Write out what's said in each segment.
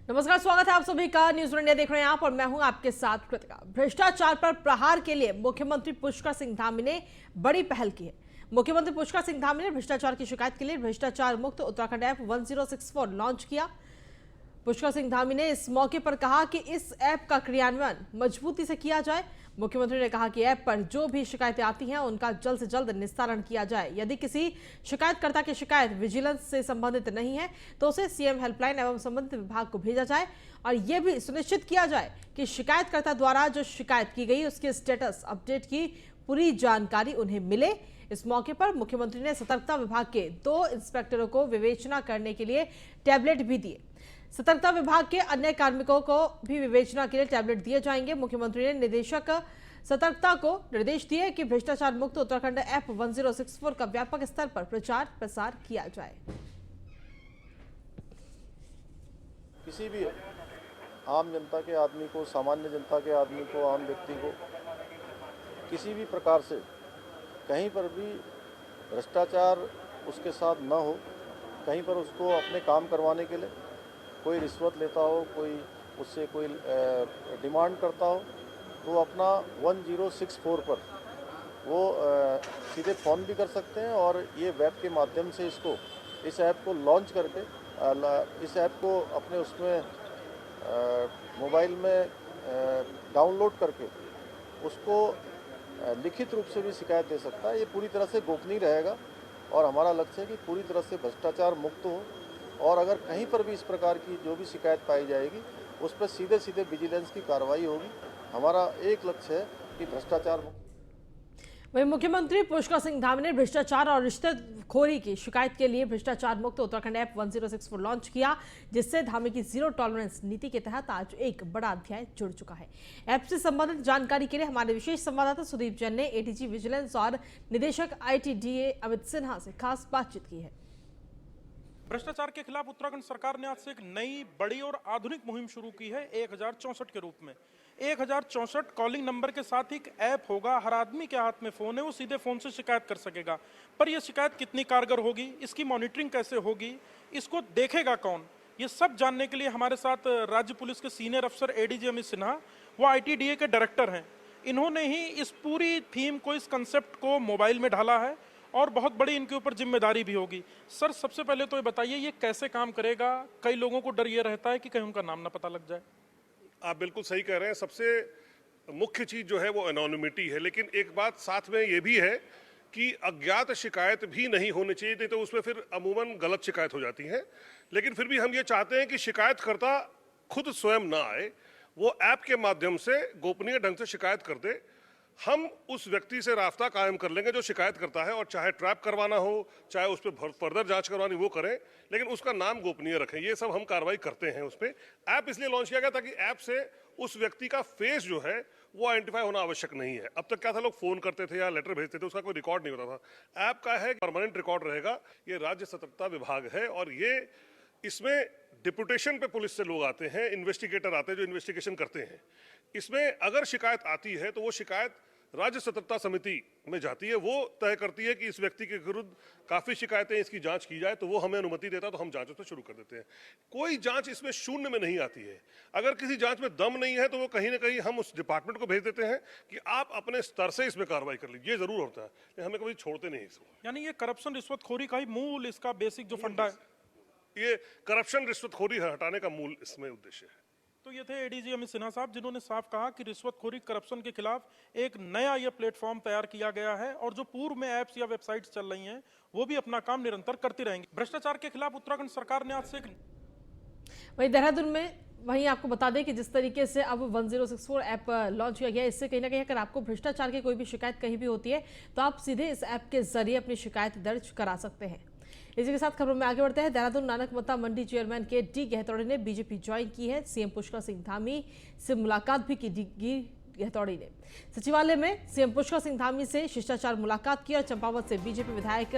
नमस्कार, स्वागत है आप सभी का। न्यूज इंडिया देख रहे हैं आप और मैं हूं आपके साथ कृतिका। भ्रष्टाचार पर प्रहार के लिए मुख्यमंत्री पुष्कर सिंह धामी ने बड़ी पहल की है। मुख्यमंत्री पुष्कर सिंह धामी ने भ्रष्टाचार की शिकायत के लिए भ्रष्टाचार मुक्त उत्तराखंड ऐप 1064 लॉन्च किया। पुष्कर सिंह धामी ने इस मौके पर कहा कि इस ऐप का क्रियान्वयन मजबूती से किया जाए। मुख्यमंत्री ने कहा कि ऐप पर जो भी शिकायतें आती हैं उनका जल्द से जल्द निस्तारण किया जाए। यदि किसी शिकायतकर्ता की शिकायत विजिलेंस से संबंधित नहीं है तो उसे सीएम हेल्पलाइन एवं संबंधित विभाग को भेजा जाए और यह भी सुनिश्चित किया जाए कि शिकायतकर्ता द्वारा जो शिकायत की गई उसके स्टेटस अपडेट की पूरी जानकारी उन्हें मिले। इस मौके पर मुख्यमंत्री ने सतर्कता विभाग के 2 इंस्पेक्टरों को विवेचना करने के लिए टैबलेट भी दिए। सतर्कता विभाग के अन्य कार्मिकों को भी विवेचना के लिए टैबलेट दिए जाएंगे। मुख्यमंत्री ने निदेशक सतर्कता को निर्देश दिए कि भ्रष्टाचार मुक्त उत्तराखंड ऐप 1064 का व्यापक स्तर पर प्रचार प्रसार किया जाए। किसी भी आम जनता के आदमी को, सामान्य जनता के आदमी को, आम व्यक्ति को किसी भी प्रकार से कहीं पर भी भ्रष्टाचार उसके साथ न हो, कहीं पर उसको अपने काम करवाने के लिए कोई रिश्वत लेता हो, कोई उससे कोई डिमांड करता हो, तो अपना 1064 पर वो सीधे फ़ोन भी कर सकते हैं और ये वेब के माध्यम से इस ऐप को लॉन्च करके इस ऐप को अपने उसमें मोबाइल में डाउनलोड करके उसको लिखित रूप से भी शिकायत दे सकता है। ये पूरी तरह से गोपनीय रहेगा और हमारा लक्ष्य है कि पूरी तरह से भ्रष्टाचार मुक्त हो और अगर कहीं पर भी इस प्रकार की जो भी शिकायत पाई जाएगी उस पर सीधे सीधे विजिलेंस की कार्रवाई होगी। हमारा एक लक्ष्य है कि भ्रष्टाचार मुक्त। वहीं मुख्यमंत्री पुष्कर सिंह धामी ने भ्रष्टाचार और रिश्वतखोरी की शिकायत के लिए भ्रष्टाचार मुक्त उत्तराखंड ऐप 1064 लॉन्च किया, जिससे धामी की जीरो टॉलरेंस नीति के तहत आज एक बड़ा अध्याय जुड़ चुका है। ऐप से संबंधित जानकारी के लिए हमारे विशेष संवाददाता सुदीप जैन ने एडीजी विजिलेंस और निदेशक आईटीडीए अमित सिन्हा से खास बातचीत की है। भ्रष्टाचार के खिलाफ उत्तराखंड सरकार ने आज से एक नई, बड़ी और आधुनिक मुहिम शुरू की है 1064 के रूप में। 1064 कॉलिंग नंबर के साथ ही एक ऐप होगा। हर आदमी के हाथ में फ़ोन है, वो सीधे फ़ोन से शिकायत कर सकेगा। पर यह शिकायत कितनी कारगर होगी, इसकी मॉनिटरिंग कैसे होगी, इसको देखेगा कौन, ये सब जानने के लिए हमारे साथ राज्य पुलिस के सीनियर अफसर एडीजी अमित सिन्हा, वो आईटीडीए के डायरेक्टर हैं। इन्होंने ही इस पूरी थीम को, इस कंसेप्ट को मोबाइल में ढाला है और बहुत बड़ी इनके ऊपर जिम्मेदारी भी होगी। सर, सबसे पहले तो ये बताइए, ये कैसे काम करेगा? कई लोगों को डर ये रहता है कि कहीं उनका नाम ना पता लग जाए। आप बिल्कुल सही कह रहे हैं। सबसे मुख्य चीज़ जो है वो एनोनिमिटी है, लेकिन एक बात साथ में ये भी है कि अज्ञात शिकायत भी नहीं होनी चाहिए, नहीं तो उसमें फिर अमूमन गलत शिकायत हो जाती है। लेकिन फिर भी हम ये चाहते हैं कि शिकायतकर्ता खुद स्वयं ना आए, वो ऐप के माध्यम से गोपनीय ढंग से शिकायत कर दे। हम उस व्यक्ति से रास्ता कायम कर लेंगे जो शिकायत करता है, और चाहे ट्रैप करवाना हो, चाहे उस पर फर्दर जांच करवानी, वो करें, लेकिन उसका नाम गोपनीय रखें। ये सब हम कार्रवाई करते हैं उस पर। ऐप इसलिए लॉन्च किया गया ताकि ऐप से उस व्यक्ति का फेस जो है वो आइडेंटिफाई होना आवश्यक नहीं है। अब तक क्या था, लोग फोन करते थे या लेटर भेजते थे, उसका कोई रिकॉर्ड नहीं होता था। ऐप का है परमानेंट रिकॉर्ड रहेगा। ये राज्य सतर्कता विभाग है और ये इसमें डिपुटेशन पे पुलिस से लोग आते हैं, इन्वेस्टिगेटर आते हैं जो इन्वेस्टिगेशन करते हैं। इसमें अगर शिकायत आती है तो वो शिकायत राज्य सतर्कता समिति में जाती है। वो तय करती है कि इस व्यक्ति के विरुद्ध काफ़ी शिकायतें, इसकी जांच की जाए, तो वो हमें अनुमति देता है तो हम जांच उसमें शुरू कर देते हैं। कोई जांच इसमें शून्य में नहीं आती है। अगर किसी जांच में दम नहीं है तो वो कहीं ना कहीं हम उस डिपार्टमेंट को भेज देते हैं कि आप अपने स्तर से इसमें कार्रवाई कर लीजिए। ये जरूर होता है, लेकिन हमें कभी छोड़ते नहीं इसको। यानी ये करप्शन, रिश्वतखोरी का ही मूल, इसका बेसिक जो फंडा है, ये करप्शन, रिश्वतखोरी हटाने का मूल इसमें उद्देश्य है। तो ये थे एडीजी अमित सिन्हा साहब, जिन्होंने साफ कहा कि रिश्वतखोरी, करप्शन के खिलाफ एक नया ये प्लेटफॉर्म तैयार किया गया है और जो पूर्व में ऐप्स या वेबसाइट्स चल रही हैं वो भी अपना काम निरंतर करती रहेंगी। भ्रष्टाचार के खिलाफ उत्तराखंड सरकार ने आज से वहीं देहरादून में आपको बता दें कि जिस तरीके से अब 1064 ऐप लॉन्च किया गया, इससे कहीं ना कहीं अगर आपको भ्रष्टाचार की कोई भी शिकायत कहीं भी होती है तो आप सीधे इस ऐप के जरिए अपनी शिकायत दर्ज करा सकते हैं। इसी के साथ खबरों में आगे बढ़ते हैं। देहरादून नानक मत्ता मंडी चेयरमैन के डी गहतौड़ी ने बीजेपी ज्वाइन की है। सीएम पुष्कर सिंह धामी से मुलाकात भी की डी गहतौड़ी ने। सचिवालय में सीएम पुष्कर सिंह धामी से शिष्टाचार मुलाकात की और चंपावत से बीजेपी विधायक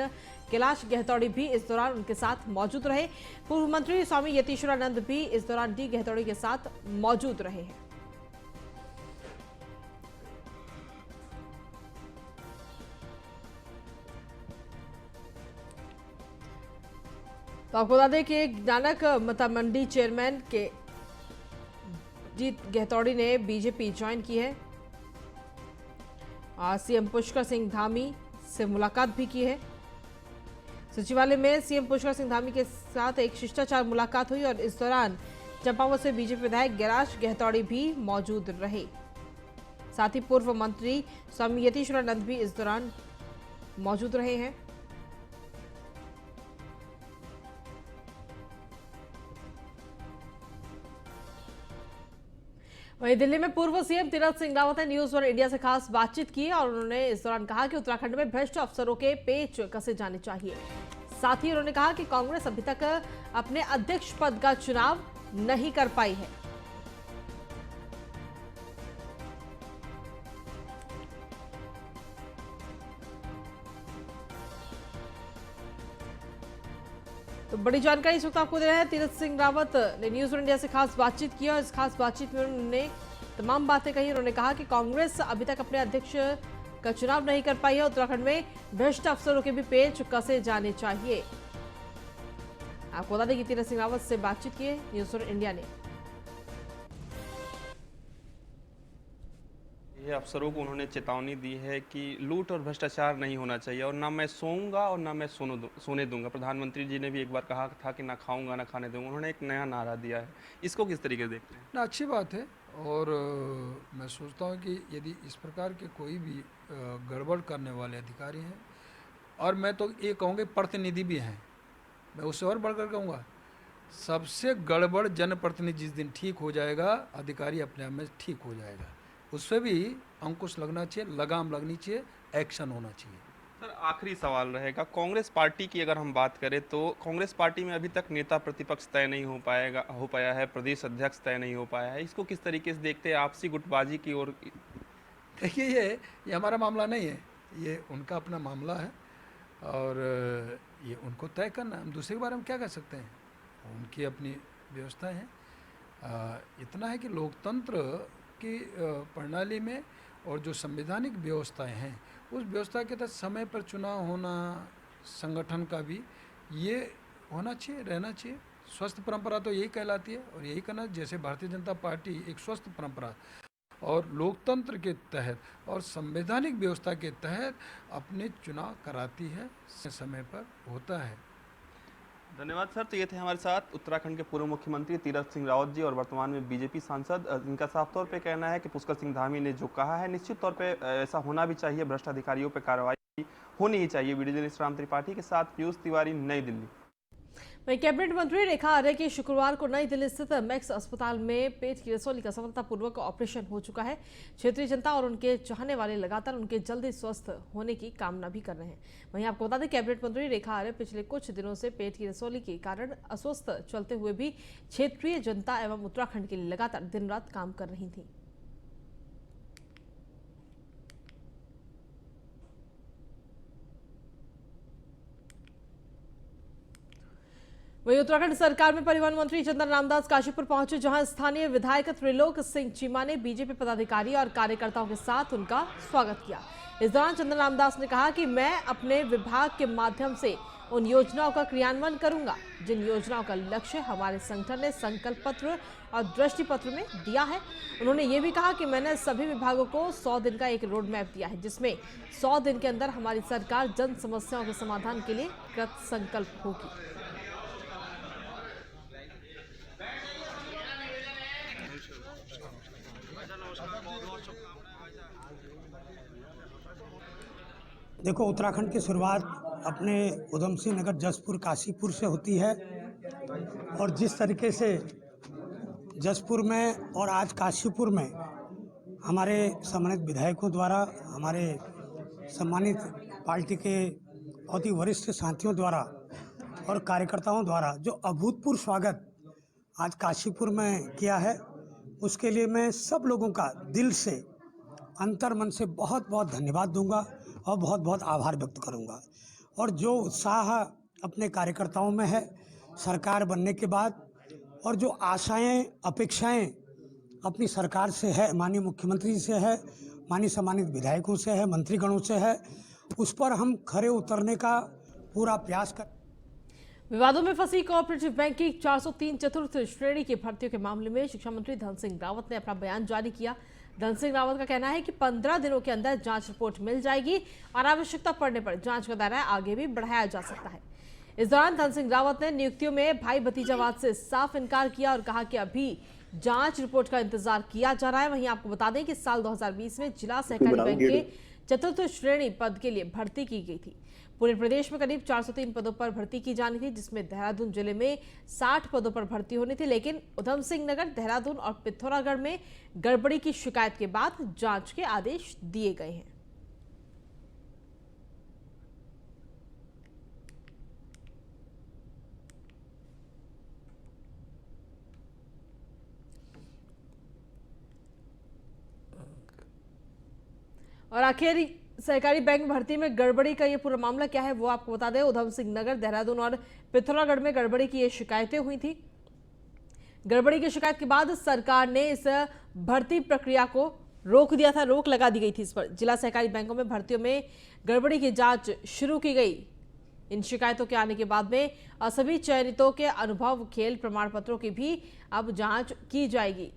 कैलाश गहतौड़ी भी इस दौरान उनके साथ मौजूद रहे। पूर्व मंत्री स्वामी यतीश्वरानंद भी इस दौरान डी गहतौड़ी के साथ मौजूद रहे हैं। तो आपको बता दें कि नानक मत्ता मंडी चेयरमैन के सरबजीत गहतौड़ी ने बीजेपी ज्वाइन की है। सीएम पुष्कर सिंह धामी से मुलाकात भी की है। सचिवालय में सीएम पुष्कर सिंह धामी के साथ एक शिष्टाचार मुलाकात हुई और इस दौरान चंपावत से बीजेपी विधायक गिराज गहतौड़ी भी मौजूद रहे। साथ ही पूर्व मंत्री स्वामी यतीश्वरानंद भी इस दौरान मौजूद रहे हैं। वहीं दिल्ली में पूर्व सीएम तीरथ सिंह रावत ने न्यूज वन इंडिया से खास बातचीत की और उन्होंने इस दौरान कहा कि उत्तराखंड में भ्रष्ट अफसरों के पेच कसे जाने चाहिए। साथ ही उन्होंने कहा कि कांग्रेस अभी तक अपने अध्यक्ष पद का चुनाव नहीं कर पाई है। तो बड़ी जानकारी इस वक्त आपको दे रहे हैं। तीरथ सिंह रावत ने न्यूज वन इंडिया से खास बातचीत की और इस खास बातचीत में उन्होंने तमाम बातें कही। उन्होंने कहा कि कांग्रेस अभी तक अपने अध्यक्ष का चुनाव नहीं कर पाई है। उत्तराखंड में भ्रष्ट अफसरों के भी पेच कसे जाने चाहिए। आपको बता दें कि तीरथ सिंह रावत से बातचीत की है न्यूज वन इंडिया ने। ये अफसरों को उन्होंने चेतावनी दी है कि लूट और भ्रष्टाचार नहीं होना चाहिए और ना मैं सोऊंगा और ना मैं सोने दूंगा। प्रधानमंत्री जी ने भी एक बार कहा था कि ना खाऊंगा ना खाने दूंगा। उन्होंने एक नया नारा दिया है, इसको किस तरीके से देखते हैं? ना अच्छी बात है और मैं सोचता हूँ कि यदि इस प्रकार के कोई भी गड़बड़ करने वाले अधिकारी हैं, और मैं तो ये कहूँगा प्रतिनिधि भी हैं, मैं उससे और बढ़कर कहूँगा सबसे गड़बड़ जनप्रतिनिधि जिस दिन ठीक हो जाएगा, अधिकारी अपने आप में ठीक हो जाएगा। उससे भी अंकुश लगना चाहिए, लगाम लगनी चाहिए, एक्शन होना चाहिए। सर आखिरी सवाल रहेगा, कांग्रेस पार्टी की अगर हम बात करें तो कांग्रेस पार्टी में अभी तक नेता प्रतिपक्ष तय नहीं हो पाया है, प्रदेश अध्यक्ष तय नहीं हो पाया है। इसको किस तरीके से देखते हैं? आपसी गुटबाजी की ओर? देखिए ये हमारा मामला नहीं है, ये उनका अपना मामला है और ये उनको तय करना। हम दूसरे के बारे में क्या कह सकते हैं? उनकी अपनी व्यवस्थाएं हैं। इतना है कि लोकतंत्र की प्रणाली में और जो संवैधानिक व्यवस्थाएं हैं, उस व्यवस्था के तहत समय पर चुनाव होना, संगठन का भी ये होना चाहिए, रहना चाहिए। स्वस्थ परंपरा तो यही कहलाती है और यही करना, जैसे भारतीय जनता पार्टी एक स्वस्थ परंपरा और लोकतंत्र के तहत और संवैधानिक व्यवस्था के तहत अपने चुनाव कराती है, समय पर होता है। धन्यवाद सर। तो ये थे हमारे साथ उत्तराखंड के पूर्व मुख्यमंत्री तीरथ सिंह रावत जी और वर्तमान में बीजेपी सांसद। इनका साफ तौर पे कहना है कि पुष्कर सिंह धामी ने जो कहा है निश्चित तौर पे ऐसा होना भी चाहिए, भ्रष्ट अधिकारियों पे कार्रवाई होनी ही चाहिए। वीडियो जर्नलिस्ट राम त्रिपाठी के साथ पीयूष तिवारी, नई दिल्ली। वहीं कैबिनेट मंत्री रेखा आर्य की शुक्रवार को नई दिल्ली स्थित मैक्स अस्पताल में पेट की रसौली का सफलतापूर्वक ऑपरेशन हो चुका है। क्षेत्रीय जनता और उनके चाहने वाले लगातार उनके जल्दी स्वस्थ होने की कामना भी कर रहे हैं। वहीं आपको बता दें कैबिनेट मंत्री रेखा आर्य पिछले कुछ दिनों से पेट की रसौली के कारण अस्वस्थ चलते हुए भी क्षेत्रीय जनता एवं उत्तराखंड के लिए लगातार दिन रात काम कर रही थी। वहीं उत्तराखंड सरकार में परिवहन मंत्री चंदन रामदास काशीपुर पहुंचे, जहां स्थानीय विधायक त्रिलोक सिंह चीमा ने बीजेपी पदाधिकारी और कार्यकर्ताओं के साथ उनका स्वागत किया। इस दौरान चंदन रामदास ने कहा कि मैं अपने विभाग के माध्यम से उन योजनाओं का क्रियान्वयन करूंगा जिन योजनाओं का लक्ष्य हमारे संगठन ने संकल्प पत्र और दृष्टि पत्र में दिया है। उन्होंने ये भी कहा कि मैंने सभी विभागों को 100 दिन का एक रोड मैप दिया है, जिसमें 100 दिन के अंदर हमारी सरकार जन समस्याओं के समाधान के लिए कृत संकल्प होगी। देखो, उत्तराखंड की शुरुआत अपने उधम सिंह नगर, जसपुर, काशीपुर से होती है और जिस तरीके से जसपुर में और आज काशीपुर में हमारे सम्मानित विधायकों द्वारा, हमारे सम्मानित पार्टी के बहुत ही वरिष्ठ साथियों द्वारा और कार्यकर्ताओं द्वारा जो अभूतपूर्व स्वागत आज काशीपुर में किया है, उसके लिए मैं सब लोगों का दिल से, अंतर मन से बहुत बहुत धन्यवाद दूंगा और बहुत बहुत आभार व्यक्त करूंगा। और जो उत्साह अपने कार्यकर्ताओं में है सरकार बनने के बाद, और जो आशाएं अपेक्षाएं अपनी सरकार से है, माननीय मुख्यमंत्री जी से है, माननीय सम्मानित विधायकों से है, मंत्रीगणों से है, उस पर हम खरे उतरने का पूरा प्रयास कर। विवादों में फंसी कोऑपरेटिव बैंक की 403 चतुर्थ श्रेणी की भर्तियों के मामले में शिक्षा मंत्री धन सिंह रावत ने अपना बयान जारी किया। धन सिंह रावत का कहना है कि 15 दिनों के अंदर जांच रिपोर्ट मिल जाएगी और आवश्यकता पड़ने पर जांच का दायरा आगे भी बढ़ाया जा सकता है। इस दौरान धन सिंह रावत ने नियुक्तियों में भाई भतीजावाद से साफ इनकार किया और कहा कि अभी जांच रिपोर्ट का इंतजार किया जा रहा है। वहीं आपको बता दें कि साल 2020 में जिला सहकारी बैंक के चतुर्थ श्रेणी पद के लिए भर्ती की गई थी। पूरे प्रदेश में करीब 403 पदों पर भर्ती की जानी थी, जिसमें देहरादून जिले में 60 पदों पर भर्ती होनी थी, लेकिन उधम सिंह नगर, देहरादून और पिथौरागढ़ में गड़बड़ी की शिकायत के बाद जांच के आदेश दिए गए हैं। और आखिर सहकारी बैंक भर्ती में गड़बड़ी का ये पूरा मामला क्या है वो आपको बता दें। उधम सिंह नगर, देहरादून और पिथौरागढ़ में गड़बड़ी की ये शिकायतें हुई थी। गड़बड़ी की शिकायत के बाद सरकार ने इस भर्ती प्रक्रिया को रोक दिया था, रोक लगा दी गई थी इस पर। जिला सहकारी बैंकों में भर्तियों में गड़बड़ी की जांच शुरू की गई। इन शिकायतों के आने के बाद में सभी चयनितों के अनुभव, खेल प्रमाण पत्रों की भी अब जांच की जाएगी।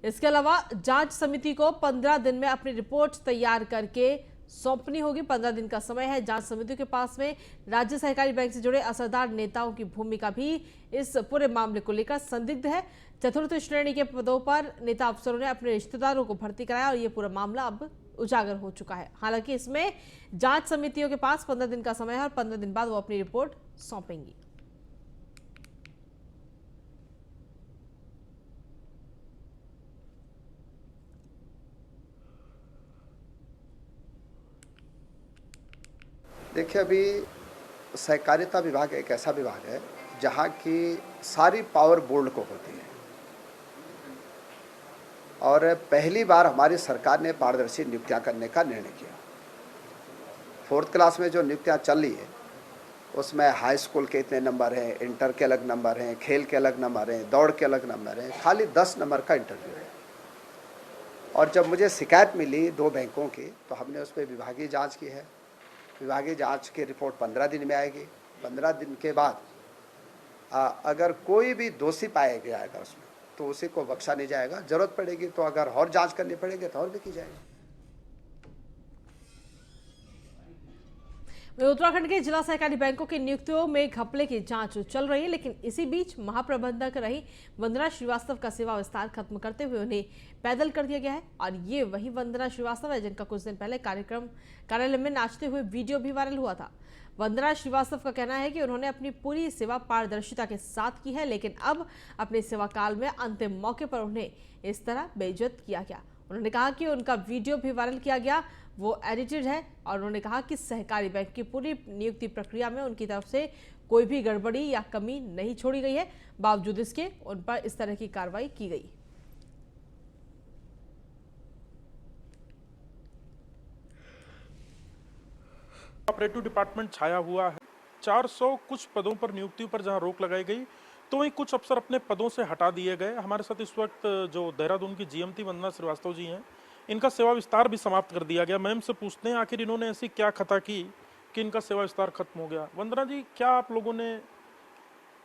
इसके अलावा जांच समिति को 15 दिन में अपनी रिपोर्ट तैयार करके सौंपनी होगी। 15 दिन का समय है। जांच समिति के पास में राज्य सहकारी बैंक से जुड़े असरदार नेताओं की भूमिका भी इस पूरे मामले को लेकर संदिग्ध है। चतुर्थ श्रेणी के पदों पर नेता अफसरों ने अपने रिश्तेदारों को भर्ती कराया और ये पूरा मामला अब उजागर हो चुका है। हालांकि इसमें जांच समितियों के पास 15 दिन का समय है और 15 दिन बाद वो अपनी रिपोर्ट सौंपेंगी। देखिए, अभी सहकारिता विभाग एक ऐसा विभाग है जहाँ की सारी पावर बोर्ड को होती है और पहली बार हमारी सरकार ने पारदर्शी नियुक्तियाँ करने का निर्णय किया। 4th क्लास में जो नियुक्तियाँ चल रही है उसमें हाई स्कूल के इतने नंबर हैं, इंटर के अलग नंबर हैं, खेल के अलग नंबर हैं, दौड़ के अलग नंबर हैं, खाली 10 नंबर का इंटरव्यू है। और जब मुझे शिकायत मिली 2 बैंकों की तो हमने उस पर विभागीय जाँच की है। विभागीय जांच की रिपोर्ट 15 दिन में आएगी। 15 दिन के बाद अगर कोई भी दोषी पाया गया है उसमें तो उसी को बख्शा नहीं जाएगा। जरूरत पड़ेगी तो अगर और जांच करनी पड़ेगी तो और भी की जाएगी। उत्तराखंड के जिला सहकारी बैंकों की नियुक्तियों में घपले की जांच चल रही है, लेकिन इसी बीच महाप्रबंधक रही वंदना श्रीवास्तव का सेवा विस्तार खत्म करते हुए उन्हें पैदल कर दिया गया है। और ये वही वंदना श्रीवास्तव है जिनका कुछ दिन पहले कार्यालय में नाचते हुए वीडियो भी वायरल हुआ था। वंदना श्रीवास्तव का कहना है कि उन्होंने अपनी पूरी सेवा पारदर्शिता के साथ की है, लेकिन अब अपने सेवा काल में अंतिम मौके पर उन्हें इस तरह बेइज्जत किया गया। उन्होंने कहा कि उनका वीडियो भी वायरल किया गया, वो एडिटेड है। और उन्होंने कहा कि सहकारी बैंक की पूरी नियुक्ति प्रक्रिया में उनकी तरफ से कोई भी गड़बड़ी या कमी नहीं छोड़ी गई है, बावजूद इसके उन पर इस तरह की कार्रवाई की गई। ऑपरेटिव डिपार्टमेंट छाया हुआ है। 400 कुछ पदों पर नियुक्तियों पर जहां रोक लगाई गई तो वहीं कुछ अफसर अपने पदों से हटा दिए गए। हमारे साथ इस वक्त जो देहरादून की जीएम थी वंदना श्रीवास्तव जी हैं, इनका सेवा विस्तार भी समाप्त कर दिया गया। मैम से पूछते हैं आखिर इन्होंने ऐसी क्या खता की कि इनका सेवा विस्तार खत्म हो गया। वंदना जी, क्या आप लोगों ने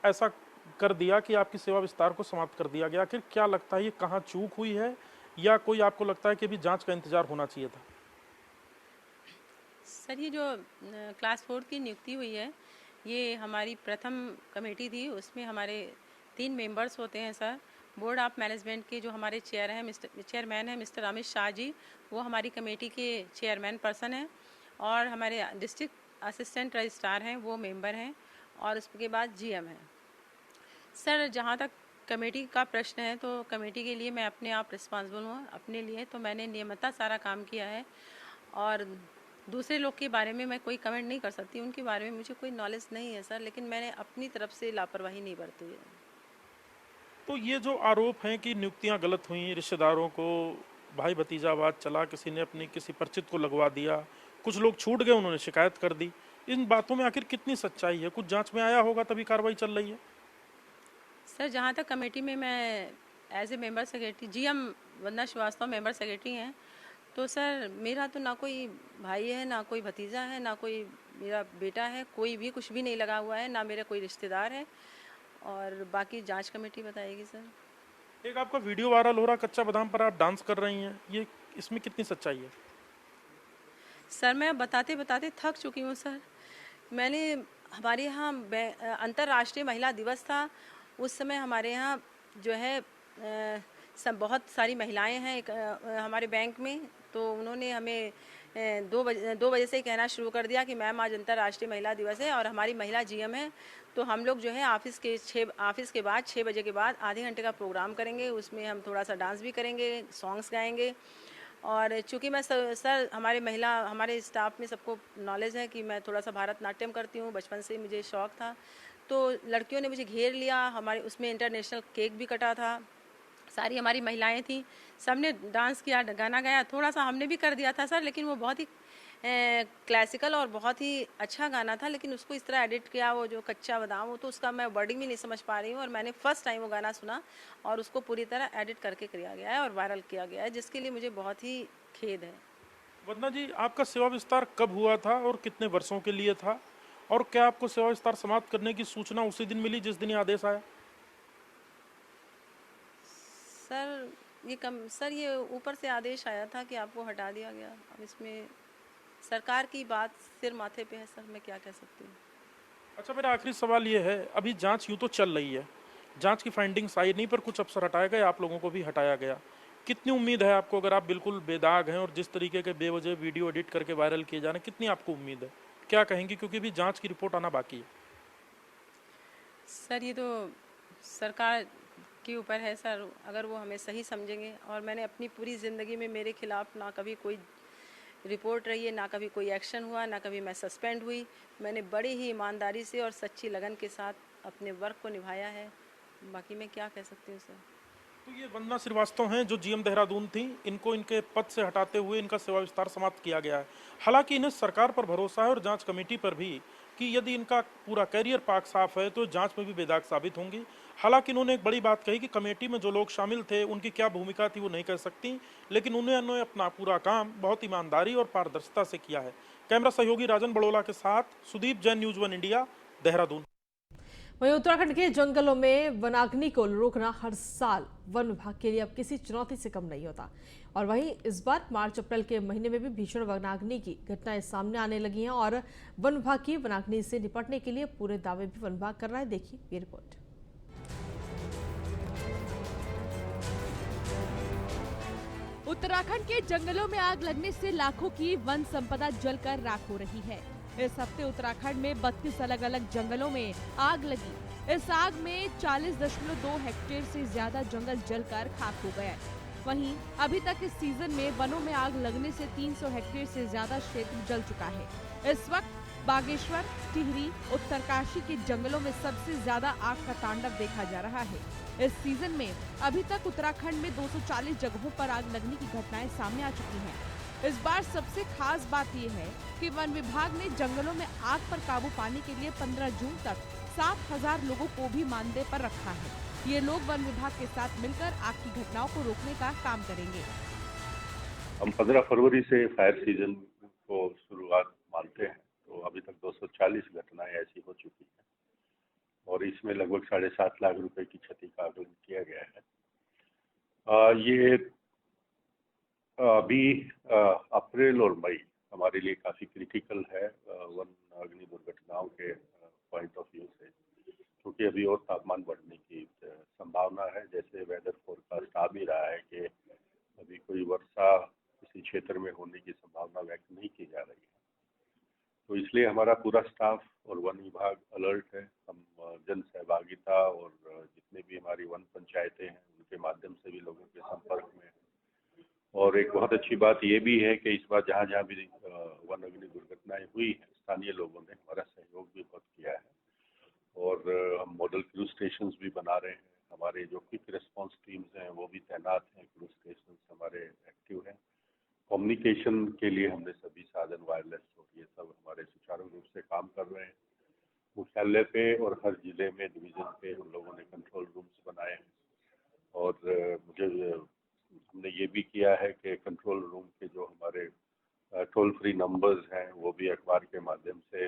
ऐसा कर दिया कि आपकी सेवा विस्तार को समाप्त कर दिया गया? आखिर क्या लगता है, ये कहाँ चूक हुई है या कोई आपको लगता है कि अभी जांच का इंतजार होना चाहिए था? सर, ये जो क्लास 4 की नियुक्ति हुई है ये हमारी प्रथम कमेटी थी। उसमें हमारे 3 मेंबर्स होते हैं सर। बोर्ड ऑफ मैनेजमेंट के जो हमारे चेयरमैन हैं मिस्टर अमित शाह जी, वो हमारी कमेटी के चेयरमैन पर्सन हैं और हमारे डिस्ट्रिक्ट असिस्टेंट रजिस्ट्रार हैं, वो मेंबर हैं और उसके बाद जीएम हैं। सर, जहाँ तक कमेटी का प्रश्न है तो कमेटी के लिए मैं अपने आप रिस्पॉन्सिबल हूँ। अपने लिए तो मैंने नियमितता सारा काम किया है और दूसरे लोग के बारे में मैं कोई कमेंट नहीं कर सकती, उनके बारे में मुझे कोई नॉलेज नहीं है सर, लेकिन मैंने अपनी तरफ से लापरवाही नहीं बरती है। तो ये जो आरोप हैं कि नियुक्तियां गलत हुई, रिश्तेदारों को भाई भतीजावाद चला, किसी ने अपनी किसी परिचित को लगवा दिया, कुछ लोग छूट गए, उन्होंने शिकायत कर दी, इन बातों में आखिर कितनी सच्चाई है? कुछ जांच में आया होगा तभी कार्रवाई चल रही है। सर, जहाँ तक कमेटी में मैं as a member secretary, GM Vandana Srivastava member secretary हैं, तो सर मेरा तो ना कोई भाई है, ना कोई भतीजा है, ना कोई मेरा बेटा है, कोई भी कुछ भी नहीं लगा हुआ है, ना मेरे कोई रिश्तेदार है। और बाकी जांच कमेटी बताएगी सर। एक आपका वीडियो वायरल हो रहा, कच्चा बादाम पर आप डांस कर रही हैं, ये इसमें कितनी सच्चाई है? सर मैं बताते बताते थक चुकी हूँ सर। मैंने हमारे यहाँ अंतर्राष्ट्रीय महिला दिवस था, उस समय हमारे यहाँ जो है सब बहुत सारी महिलाएं हैं हमारे बैंक में। तो उन्होंने हमें 2 बजे से ही कहना शुरू कर दिया कि मैम आज अंतर्राष्ट्रीय महिला दिवस है और हमारी महिला जीएम है, तो हम लोग जो है ऑफिस के बाद 6 बजे के बाद आधे घंटे का प्रोग्राम करेंगे, उसमें हम थोड़ा सा डांस भी करेंगे, सॉन्ग्स गाएंगे। और चूँकि मैं सर हमारे स्टाफ में सबको नॉलेज है कि मैं थोड़ा सा भारतनाट्यम करती हूँ, बचपन से मुझे शौक़ था। तो लड़कियों ने मुझे घेर लिया, हमारे उसमें इंटरनेशनल केक भी कटा था, सारी हमारी महिलाएं थी, सबने डांस किया, गाना गाया, थोड़ा सा हमने भी कर दिया था सर, लेकिन वो बहुत ही क्लासिकल और बहुत ही अच्छा गाना था, लेकिन उसको इस तरह एडिट किया, वो जो कच्चा बादाम, वो तो उसका मैं वर्डिंग भी नहीं समझ पा रही हूँ। और मैंने फर्स्ट टाइम वो गाना सुना और उसको पूरी तरह एडिट करके किया गया है और वायरल किया गया है, जिसके लिए मुझे बहुत ही खेद है। वंदना जी, आपका सेवा विस्तार कब हुआ था और कितने वर्षों के लिए था, और क्या आपको सेवा विस्तार समाप्त करने की सूचना उसी दिन मिली जिस दिन ये आदेश आया? सर ये ऊपर से आदेश आया था कि आपको हटा दिया गया। अब इसमें सरकार की बात सिर माथे पे है सर, मैं क्या कह सकती हूँ। अच्छा, मेरा आखिरी सवाल ये है, अभी जांच यूं तो चल रही है, जांच की फाइंडिंग्स आई नहीं, पर कुछ अफसर हटाए गए, आप लोगों को भी हटाया गया। कितनी उम्मीद है आपको, अगर आप बिल्कुल बेदाग हैं और जिस तरीके के बेवजह वीडियो एडिट करके वायरल किए जा रहे हैं, कितनी आपको उम्मीद है, क्या कहेंगी? क्योंकि अभी जांच की रिपोर्ट आना बाकी है। सर ये तो सरकार के ऊपर है सर, अगर वो हमें सही समझेंगे। और मैंने अपनी पूरी ज़िंदगी में मेरे खिलाफ ना कभी कोई रिपोर्ट रही है, ना कभी कोई एक्शन हुआ, ना कभी मैं सस्पेंड हुई। मैंने बड़ी ही ईमानदारी से और सच्ची लगन के साथ अपने वर्क को निभाया है। बाकी मैं क्या कह सकती हूँ सर। तो ये वंदना श्रीवास्तव हैं जो जीएम देहरादून थी, इनको इनके पद से हटाते हुए इनका सेवा विस्तार समाप्त किया गया है। हालांकि इन्हें सरकार पर भरोसा है और जांच कमेटी पर भी कि यदि इनका पूरा कैरियर पाक साफ है तो जांच में भी बेदाग साबित होंगी। हालांकि उन्होंने एक बड़ी बात कही कि कमेटी में जो लोग शामिल थे उनकी क्या भूमिका थी वो नहीं कह सकती, लेकिन उन्होंने अपना पूरा काम बहुत ईमानदारी और पारदर्शिता से किया है। कैमरा सहयोगी राजन बड़ोला के साथ सुदीप जैन, न्यूज़ 1 इंडिया, देहरादून। वहीं उत्तराखंड के जंगलों में वनाग्नि को रोकना हर साल वन विभाग के लिए अब किसी चुनौती से कम नहीं होता। और वहीं इस बार मार्च अप्रैल के महीने में भी भीषण वनाग्नि की घटनाएं सामने आने लगी हैं और वन विभाग की वनाग्नि से निपटने के लिए पूरे दावे भी वन विभाग कर रहा है। देखिए ये रिपोर्ट। उत्तराखंड के जंगलों में आग लगने से लाखों की वन संपदा जलकर राख हो रही है। इस हफ्ते उत्तराखंड में 32 अलग अलग जंगलों में आग लगी। इस आग में 40.2 हेक्टेयर से ज्यादा जंगल जलकर खाक हो गया। वहीं अभी तक इस सीजन में वनों में आग लगने से 300 हेक्टेयर से ज्यादा क्षेत्र जल चुका है। इस वक्त बागेश्वर, टिहरी, उत्तरकाशी के जंगलों में सबसे ज्यादा आग का तांडव देखा जा रहा है। इस सीजन में अभी तक उत्तराखंड में 240 जगहों पर आग लगने की घटनाएं सामने आ चुकी हैं। इस बार सबसे खास बात यह है कि वन विभाग ने जंगलों में आग पर काबू पाने के लिए 15 जून तक 7,000 लोगों को भी मानदेय पर रखा है। ये लोग वन विभाग के साथ मिलकर आग की घटनाओं को रोकने का काम करेंगे। हम 15 फरवरी से फायर सीजन को शुरुआत मानते हैं, तो अभी तक 240 घटनाएं ऐसी हो चुकी हैं और इसमें लगभग 7.5 लाख रुपए की क्षति का आकलन किया गया है। ये अभी अप्रैल और मई हमारे लिए काफ़ी क्रिटिकल है वन अग्नि दुर्घटनाओं के पॉइंट ऑफ व्यू से, क्योंकि अभी और तापमान बढ़ने की संभावना है। जैसे वेदर फोरकास्ट आ भी रहा है कि अभी कोई वर्षा किसी क्षेत्र में होने की संभावना व्यक्त नहीं की जा रही है, तो इसलिए हमारा पूरा स्टाफ और वन विभाग अलर्ट है। हम जन सहभागिता और जितने भी हमारी वन पंचायतें हैं उनके माध्यम से भी लोगों के संपर्क में। और एक बहुत अच्छी बात ये भी है कि इस बार जहाँ जहाँ भी वन अग्नि दुर्घटनाएं हुई हैं, स्थानीय लोगों ने हमारा सहयोग भी बहुत किया है और हम मॉडल क्रूज स्टेशंस भी बना रहे हैं। हमारे जो क्विक रिस्पांस टीम्स हैं वो भी तैनात हैं, क्रूज स्टेशंस हमारे एक्टिव हैं। कम्युनिकेशन के लिए हमने सभी साधन, वायरलेस और ये सब हमारे सुचारू रूप से काम कर रहे हैं। मुख्यालय पे और हर जिले में, डिवीजन पे हम लोगों ने कंट्रोल रूम्स बनाए हैं और हमने ये भी किया है कि कंट्रोल रूम के जो हमारे टोल फ्री नंबर्स हैं वो भी अखबार के माध्यम से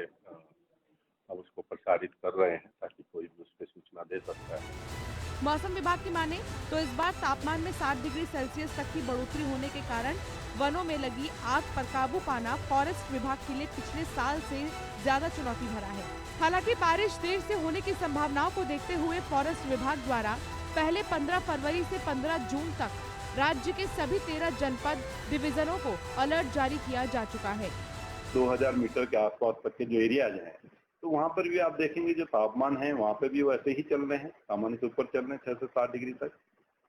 हम उसको प्रसारित कर रहे हैं ताकि कोई भी उस पर सूचना दे सकता है। मौसम विभाग की माने तो इस बार तापमान में 7 डिग्री सेल्सियस तक की बढ़ोतरी होने के कारण वनों में लगी आग पर काबू पाना फॉरेस्ट विभाग के लिए पिछले साल से ज्यादा चुनौती भरा है। हालांकि बारिश देर से होने की संभावनाओं को देखते हुए फॉरेस्ट विभाग द्वारा पहले 15 फरवरी से 15 जून तक राज्य के सभी 13 जनपद डिवीजनों को अलर्ट जारी किया जा चुका है। 2000 मीटर के आसपास तक के जो एरियाज हैं तो वहाँ पर भी आप देखेंगे जो तापमान है वहाँ पर भी वैसे ही चल रहे हैं, सामान्य से ऊपर चल रहे हैं 6 से 7 डिग्री तक।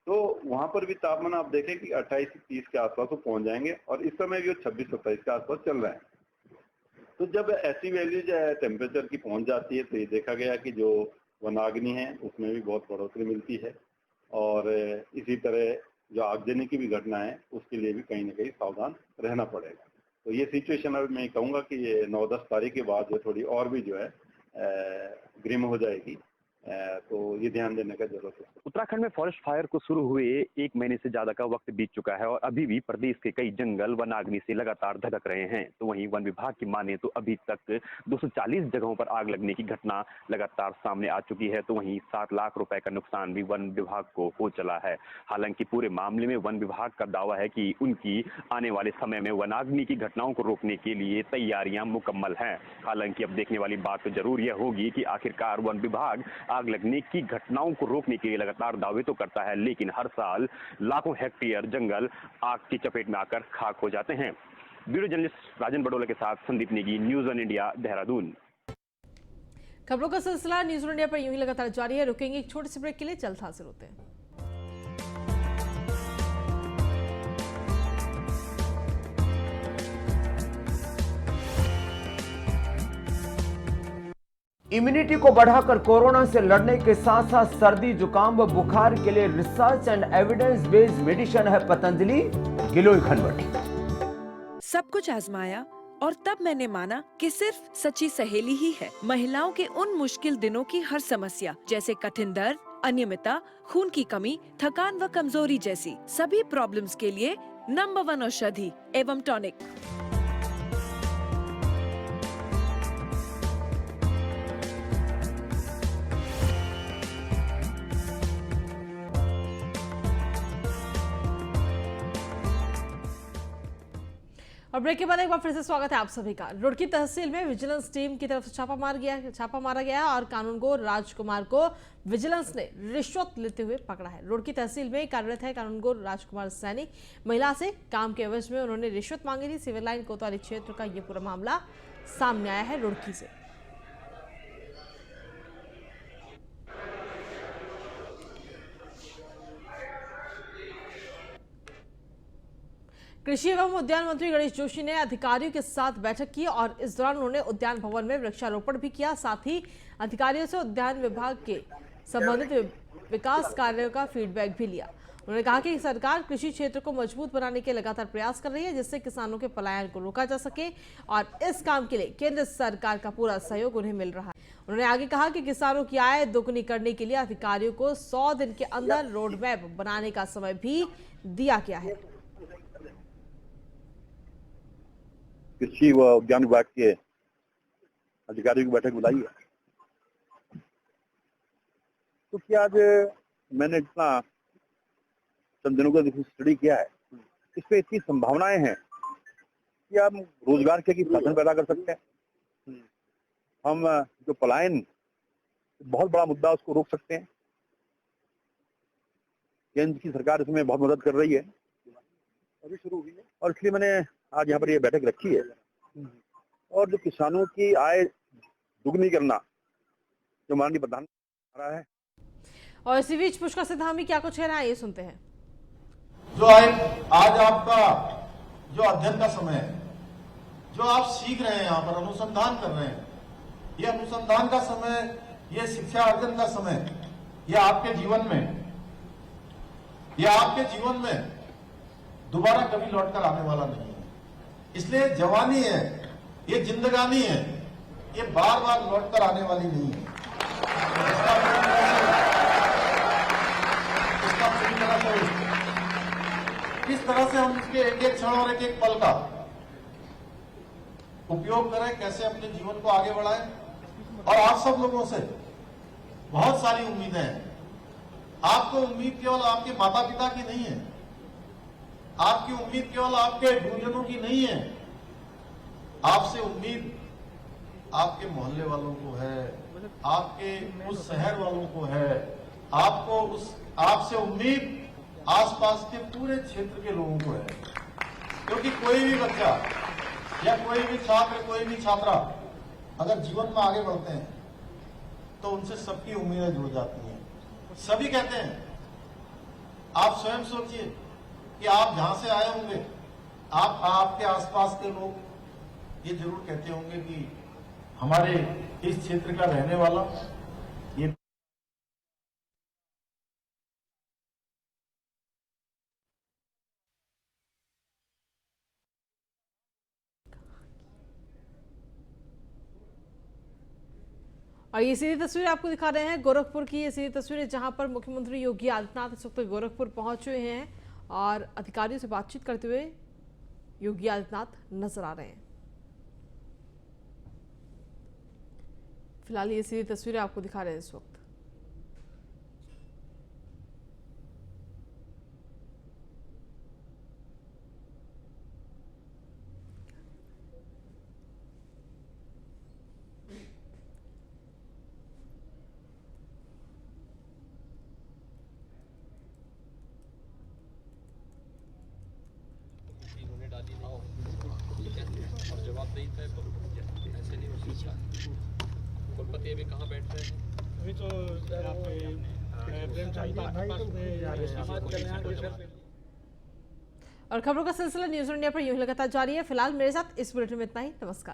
तो वहाँ पर भी तापमान आप देखें कि 28 से 30 के आसपास वो पहुँच जाएंगे और इस समय भी वो 26-27 के आसपास चल रहे हैं। तो जब ऐसी वैल्यूज टेम्परेचर की पहुँच जाती है तो ये देखा गया कि जो वनाग्नि है उसमें भी बहुत बढ़ोतरी मिलती है और इसी तरह जो आगजनी की भी घटना है उसके लिए भी कहीं ना कहीं सावधान रहना पड़ेगा। तो ये सिचुएशन अब मैं कहूँगा कि ये 9-10 तारीख के बाद जो थोड़ी और भी जो है ग्रिम हो जाएगी, तो ये ध्यान देने का जरूरत है। उत्तराखंड में फॉरेस्ट फायर को शुरू हुए 1 महीने से ज्यादा का वक्त बीत चुका है और अभी भी प्रदेश के कई जंगल वनाग्नि से लगातार धधक रहे हैं। तो वहीं वन विभाग की माने तो अभी तक 240 जगहों पर आग लगने की घटना लगातार सामने आ चुकी है। तो वहीं 7 लाख रुपए का नुकसान भी वन विभाग को हो चला है। हालांकि पूरे मामले में वन विभाग का दावा है कि उनकी आने वाले समय में वनाग्नि की घटनाओं को रोकने के लिए तैयारियां मुकम्मल हैं। हालांकि अब देखने वाली बात तो जरूर यह होगी कि आखिरकार वन विभाग आग लगने की घटनाओं को रोकने के लिए लगातार दावे तो करता है, लेकिन हर साल लाखों हेक्टेयर जंगल आग की चपेट में आकर खाक हो जाते हैं। ब्यूरो जर्नलिस्ट राजन बडोला के साथ Sandeep Negi, news on India, Dehradun. खबरों का सिलसिला न्यूज़ ऑन इंडिया पर यूं ही लगातार जारी है। रुकेंगे एक छोटे से ब्रेक के लिए, जल्द हाजिर होते हैं। इम्यूनिटी को बढ़ाकर कोरोना से लड़ने के साथ साथ सर्दी, जुकाम व बुखार के लिए research and evidence based medicine है पतंजलि गिलोय घनवटी। सब कुछ आजमाया और तब मैंने माना कि सिर्फ सच्ची सहेली ही है महिलाओं के उन मुश्किल दिनों की हर समस्या, जैसे कठिन दर्द, अनियमितता, खून की कमी, थकान व कमजोरी जैसी सभी प्रॉब्लम्स के लिए नंबर 1 औषधि एवं टॉनिक। और ब्रेक के बाद एक बार फिर से स्वागत है आप सभी का। रुड़की तहसील में विजिलेंस टीम की तरफ से छापा मारा गया है और कानूनगो राजकुमार को विजिलेंस ने रिश्वत लेते हुए पकड़ा है। रुड़की तहसील में कार्यरत है कानूनगो राजकुमार सैनी। महिला से काम के एवज में उन्होंने रिश्वत मांगी थी। सिविल लाइन कोतवाली क्षेत्र का ये पूरा मामला सामने आया है रुड़की से। कृषि एवं उद्यान मंत्री गणेश जोशी ने अधिकारियों के साथ बैठक की और इस दौरान उन्होंने उद्यान भवन में वृक्षारोपण भी किया। साथ ही अधिकारियों से उद्यान विभाग के संबंधित विकास कार्यों का फीडबैक भी लिया। उन्होंने कहा कि सरकार कृषि क्षेत्र को मजबूत बनाने के लगातार प्रयास कर रही है, जिससे किसानों के पलायन को रोका जा सके और इस काम के लिए केंद्र सरकार का पूरा सहयोग उन्हें मिल रहा है। उन्होंने आगे कहा कि किसानों की आय दोगुनी करने के लिए अधिकारियों को 100 दिन के अंदर रोड मैप बनाने का समय भी दिया गया है। कृषि व उद्यान विभाग के अधिकारियों की बैठक बुलाई है। तो क्या आज मैंने इतना चंद दिनों का स्टडी किया है, इस पे इतनी संभावनाएं हैं कि हम रोजगार के साधन पैदा कर सकते हैं। हम जो पलायन बहुत बड़ा मुद्दा उसको रोक सकते हैं। केंद्र की सरकार इसमें बहुत मदद कर रही है, अभी शुरू हुई है और इसलिए मैंने आज यहाँ पर ये बैठक रखी है। और जो किसानों की आय दुगनी करना जो माननीय प्रधान रहा है। और इसी बीच पुष्कर सिंह धामी क्या कुछ कह रहा है, ये सुनते हैं। जो आज आपका जो अध्ययन का समय है, जो आप सीख रहे हैं, यहाँ पर अनुसंधान कर रहे हैं, ये अनुसंधान का समय, ये शिक्षा अर्जन का समय, ये आपके जीवन में दोबारा कभी लौटकर आने वाला नहीं है। इसलिए जवानी है, ये जिंदगानी है, ये बार बार लौटकर आने वाली नहीं है। इसका पूरी तरह से किस तरह से हम उसके एक एक क्षण और एक एक पल का उपयोग करें, कैसे अपने जीवन को आगे बढ़ाएं। और आप सब लोगों से बहुत सारी उम्मीदें हैं। आपको उम्मीद केवल आपके माता पिता की नहीं है, आपकी उम्मीद केवल आपके गुरुजनों की नहीं है, आपसे उम्मीद आपके मोहल्ले वालों को है, आपके उस शहर वालों को है, आपसे उम्मीद आसपास के पूरे क्षेत्र के लोगों को है। क्योंकि कोई भी बच्चा या कोई भी छात्र, कोई भी छात्रा अगर जीवन में आगे बढ़ते हैं तो उनसे सबकी उम्मीदें जुड़ जाती हैं। सभी कहते हैं, आप स्वयं सोचिए कि आप जहां से आए होंगे, आपके आसपास के लोग ये जरूर कहते होंगे कि हमारे इस क्षेत्र का रहने वाला ये और ये सीधी तस्वीर आपको दिखा रहे हैं गोरखपुर की। ये सीधी तस्वीर जहां पर मुख्यमंत्री योगी आदित्यनाथ इस वक्त गोरखपुर पहुंचे हैं और अधिकारियों से बातचीत करते हुए योगी आदित्यनाथ नजर आ रहे हैं। फिलहाल ये सीधी तस्वीरें आपको दिखा रहे हैं इस वक्त। कुलपति अभी कहाँ बैठ रहे हैं? अभी तो और खबरों का सिलसिला न्यूज़ इंडिया पर यूं ही लगातार जारी है। फिलहाल मेरे साथ इस बुलेटिन में इतना ही। नमस्कार।